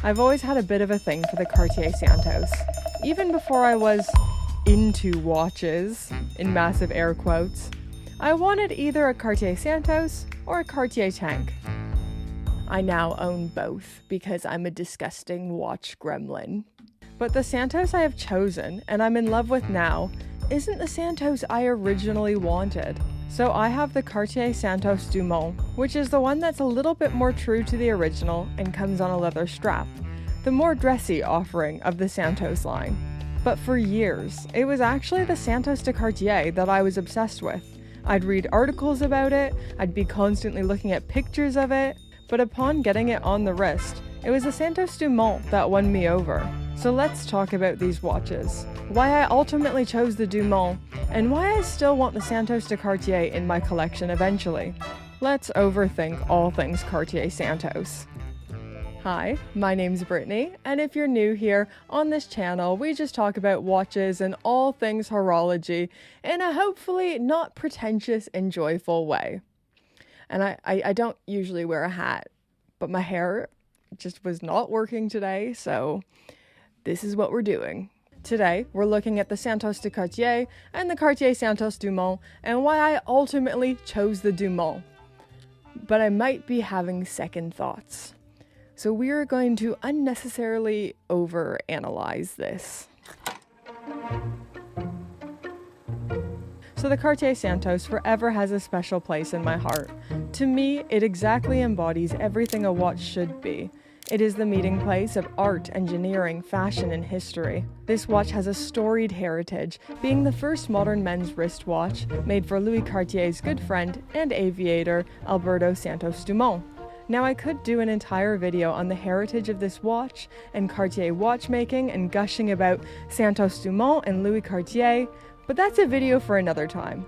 I've always had a bit of a thing for the Cartier Santos. Even before I was into watches, in massive air quotes, I wanted either a Cartier Santos or a Cartier tank. I now own both because I'm a disgusting watch gremlin. But the Santos I have chosen, and I'm in love with now, isn't the Santos I originally wanted. So I have the Cartier Santos Dumont, which is the one that's a little bit more true to the original and comes on a leather strap, the more dressy offering of the Santos line. But for years, it was actually the Santos de Cartier that I was obsessed with. I'd read articles about it, I'd be constantly looking at pictures of it, but upon getting it on the wrist, it was the Santos Dumont that won me over. So let's talk about these watches, why I ultimately chose the Dumont, and why I still want the Santos de Cartier in my collection eventually. Let's overthink all things Cartier Santos. Hi, my name's Brittany, and if you're new here, on this channel we just talk about watches and all things horology in a hopefully not pretentious and joyful way. And I don't usually wear a hat, but my hair just was not working today, so this is what we're doing. Today, we're looking at the Santos de Cartier and the Cartier Santos Dumont and why I ultimately chose the Dumont. But I might be having second thoughts. So we are going to unnecessarily overanalyze this. So the Cartier Santos forever has a special place in my heart. To me, it exactly embodies everything a watch should be. It is the meeting place of art, engineering, fashion, and history. This watch has a storied heritage, being the first modern men's wristwatch made for Louis Cartier's good friend and aviator, Alberto Santos Dumont. Now I could do an entire video on the heritage of this watch and Cartier watchmaking and gushing about Santos Dumont and Louis Cartier, but that's a video for another time.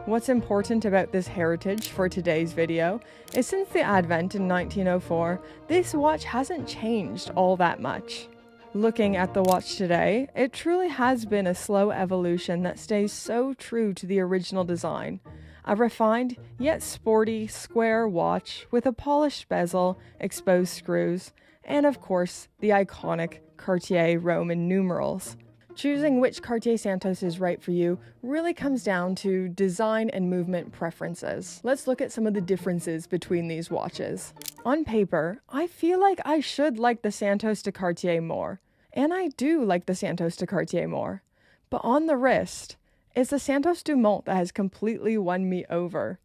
What's important about this heritage for today's video is since the advent in 1904, this watch hasn't changed all that much. Looking at the watch today, it truly has been a slow evolution that stays so true to the original design. A refined, yet sporty, square watch with a polished bezel, exposed screws, and of course, the iconic Cartier Roman numerals. Choosing which Cartier Santos is right for you really comes down to design and movement preferences. Let's look at some of the differences between these watches. On paper, I feel like I should like the Santos de Cartier more, and I do like the Santos de Cartier more. But on the wrist, it's the Santos Dumont that has completely won me over.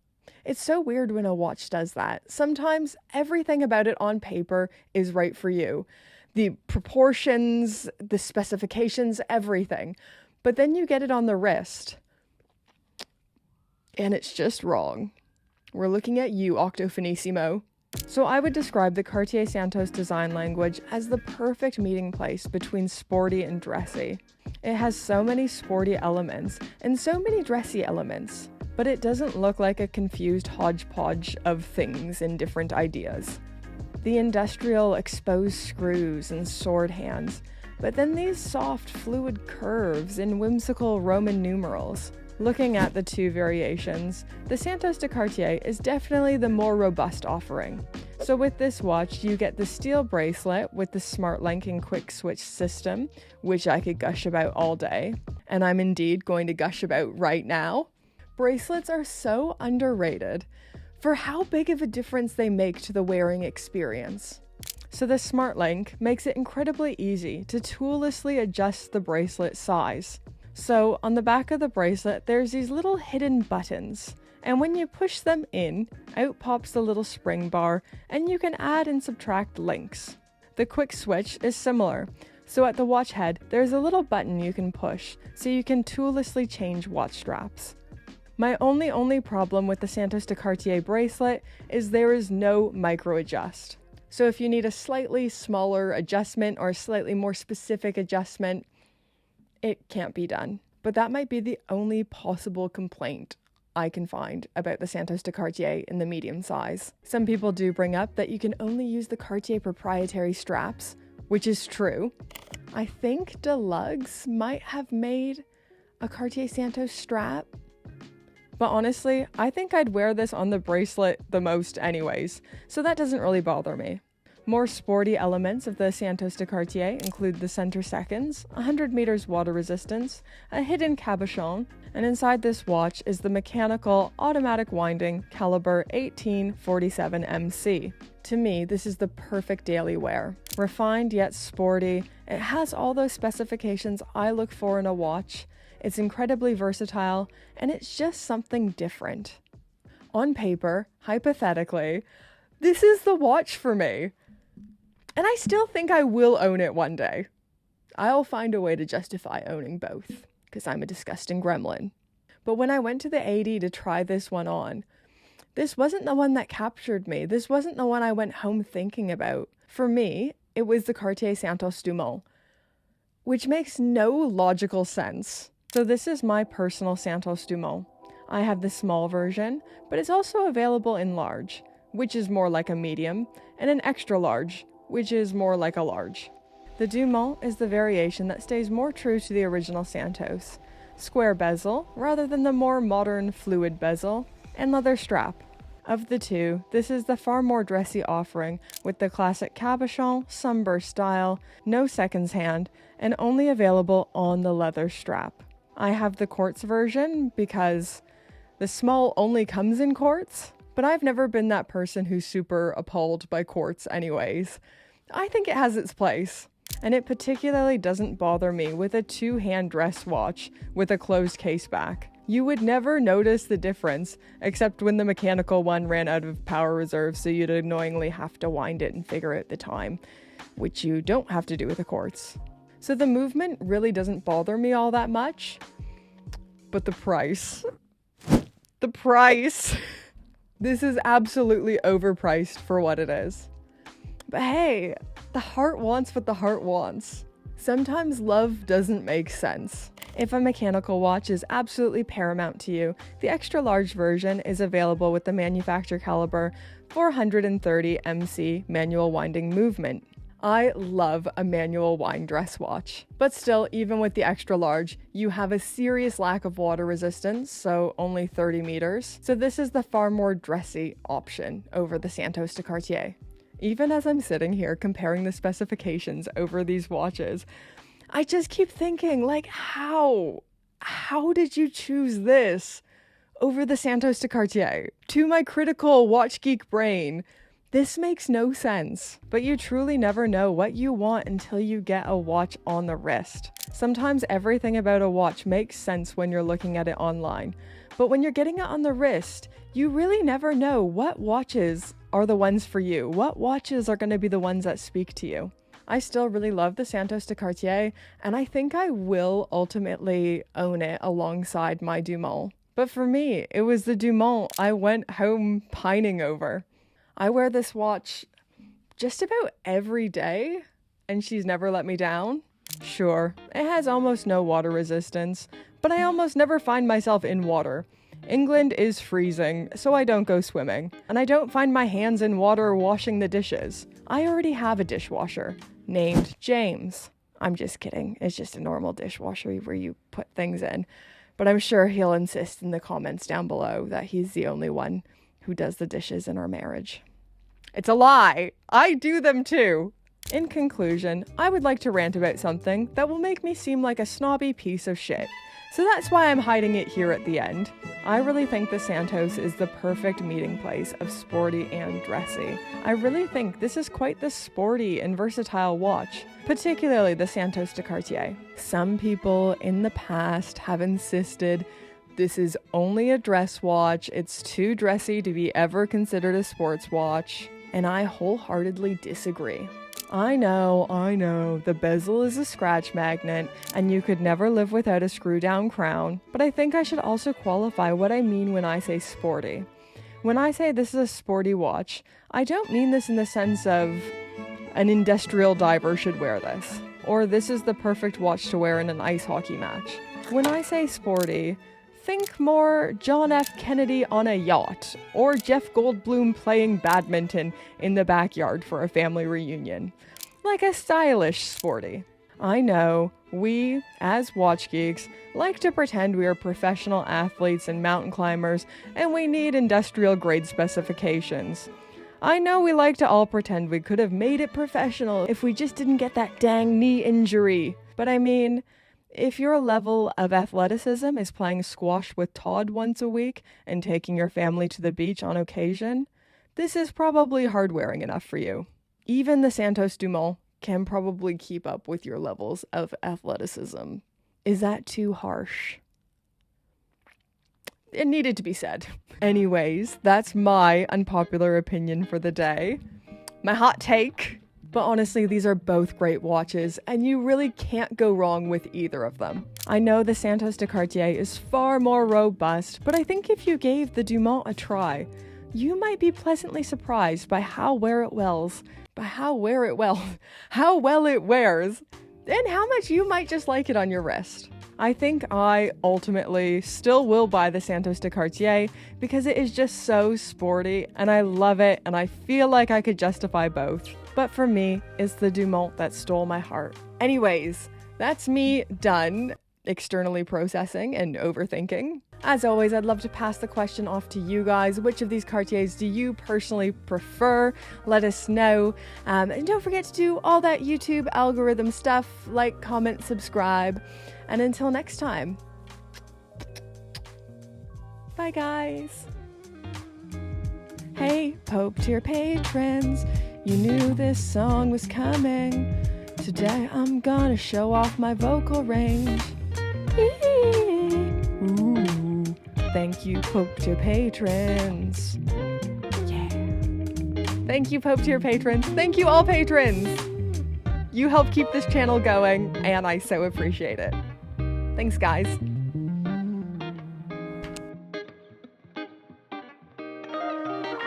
It's so weird when a watch does that. Sometimes everything about it on paper is right for you. The proportions, the specifications, everything. But then you get it on the wrist, and it's just wrong. We're looking at you, Octofinissimo. So I would describe the Cartier Santos design language as the perfect meeting place between sporty and dressy. It has so many sporty elements and so many dressy elements, but it doesn't look like a confused hodgepodge of things and different ideas. The industrial exposed screws and sword hands, but then these soft fluid curves and whimsical Roman numerals. Looking at the two variations, the Santos de Cartier is definitely the more robust offering. So with this watch, you get the steel bracelet with the smart link and quick switch system, which I could gush about all day, and I'm indeed going to gush about right now. Bracelets are so underrated for how big of a difference they make to the wearing experience. So the Smart Link makes it incredibly easy to toollessly adjust the bracelet size. So on the back of the bracelet, there's these little hidden buttons, and when you push them in, out pops the little spring bar, and you can add and subtract links. The quick switch is similar. So at the watch head, there's a little button you can push, so you can toollessly change watch straps. My only problem with the Santos de Cartier bracelet is there is no micro adjust. So if you need a slightly smaller adjustment or a slightly more specific adjustment, it can't be done. But that might be the only possible complaint I can find about the Santos de Cartier in the medium size. Some people do bring up that you can only use the Cartier proprietary straps, which is true. I think Deluxe might have made a Cartier Santos strap, but honestly, I think I'd wear this on the bracelet the most anyways, so that doesn't really bother me. More sporty elements of the Santos de Cartier include the center seconds, 100 meters water resistance, a hidden cabochon, and inside this watch is the mechanical automatic winding caliber 1847 MC. To me, this is the perfect daily wear. Refined yet sporty, it has all those specifications I look for in a watch, it's incredibly versatile, and it's just something different. On paper, hypothetically, this is the watch for me. And I still think I will own it one day. I'll find a way to justify owning both, because I'm a disgusting gremlin. But when I went to the AD to try this one on, this wasn't the one that captured me. This wasn't the one I went home thinking about. For me, it was the Cartier Santos Dumont, which makes no logical sense. So this is my personal Santos Dumont. I have the small version, but it's also available in large, which is more like a medium, and an extra large, which is more like a large. The Dumont is the variation that stays more true to the original Santos. Square bezel, rather than the more modern fluid bezel, and leather strap. Of the two, this is the far more dressy offering, with the classic cabochon, sunburst style, no seconds hand, and only available on the leather strap. I have the quartz version because the small only comes in quartz, but I've never been that person who's super appalled by quartz anyways. I think it has its place, and it particularly doesn't bother me with a two-hand dress watch with a closed case back. You would never notice the difference, except when the mechanical one ran out of power reserve, so you'd annoyingly have to wind it and figure out the time, which you don't have to do with a quartz. So the movement really doesn't bother me all that much, but the price. The price! This is absolutely overpriced for what it is. But hey, the heart wants what the heart wants. Sometimes love doesn't make sense. If a mechanical watch is absolutely paramount to you, the extra large version is available with the manufacturer caliber 430 MC manual winding movement. I love a manual wind dress watch. But still, even with the extra large, you have a serious lack of water resistance, so only 30 meters. So this is the far more dressy option over the Santos de Cartier. Even as I'm sitting here comparing the specifications over these watches, I just keep thinking, like, how did you choose this over the Santos de Cartier? To my critical watch geek brain, this makes no sense. But you truly never know what you want until you get a watch on the wrist. Sometimes everything about a watch makes sense when you're looking at it online, but when you're getting it on the wrist, you really never know what watches are the ones for you. What watches are going to be the ones that speak to you? I still really love the Santos de Cartier, and I think I will ultimately own it alongside my Dumont. But for me, it was the Dumont I went home pining over. I wear this watch just about every day, and she's never let me down. Sure, it has almost no water resistance, but I almost never find myself in water. England is freezing, so I don't go swimming, and I don't find my hands in water washing the dishes. I already have a dishwasher named James. I'm just kidding, it's just a normal dishwasher where you put things in, but I'm sure he'll insist in the comments down below that he's the only one who does the dishes in our marriage. It's a lie! I do them too! In conclusion, I would like to rant about something that will make me seem like a snobby piece of shit. So that's why I'm hiding it here at the end. I really think the Santos is the perfect meeting place of sporty and dressy. I really think this is quite the sporty and versatile watch, particularly the Santos de Cartier. Some people in the past have insisted this is only a dress watch, it's too dressy to be ever considered a sports watch, and I wholeheartedly disagree. I know, the bezel is a scratch magnet, and you could never live without a screw-down crown, but I think I should also qualify what I mean when I say sporty. When I say this is a sporty watch, I don't mean this in the sense of an industrial diver should wear this, or this is the perfect watch to wear in an ice hockey match. When I say sporty, think more John F. Kennedy on a yacht, or Jeff Goldblum playing badminton in the backyard for a family reunion. Like a stylish sporty. I know, we, as watch geeks, like to pretend we are professional athletes and mountain climbers, and we need industrial grade specifications. I know we like to all pretend we could have made it professional if we just didn't get that dang knee injury. But I mean, if your level of athleticism is playing squash with Todd once a week and taking your family to the beach on occasion, this is probably hard-wearing enough for you. Even the Santos Dumont can probably keep up with your levels of athleticism. Is that too harsh? It needed to be said. Anyways, that's my unpopular opinion for the day. My hot take. But honestly, these are both great watches, and you really can't go wrong with either of them. I know the Santos de Cartier is far more robust, but I think if you gave the Dumont a try, you might be pleasantly surprised by how well it wears, and how much you might just like it on your wrist. I think I ultimately still will buy the Santos de Cartier because it is just so sporty and I love it and I feel like I could justify both. But for me, it's the Dumont that stole my heart. Anyways, that's me done externally processing and overthinking. As always, I'd love to pass the question off to you guys. Which of these Cartiers do you personally prefer? Let us know. And don't forget to do all that YouTube algorithm stuff, like, comment, subscribe. And until next time, bye guys. Hey, Pope to your patrons, you knew this song was coming. Today I'm gonna show off my vocal range. Ooh, thank you, Pope to your patrons. Yeah. Thank you, Pope to your patrons. Thank you, all patrons. You help keep this channel going, and I so appreciate it. Thanks, guys.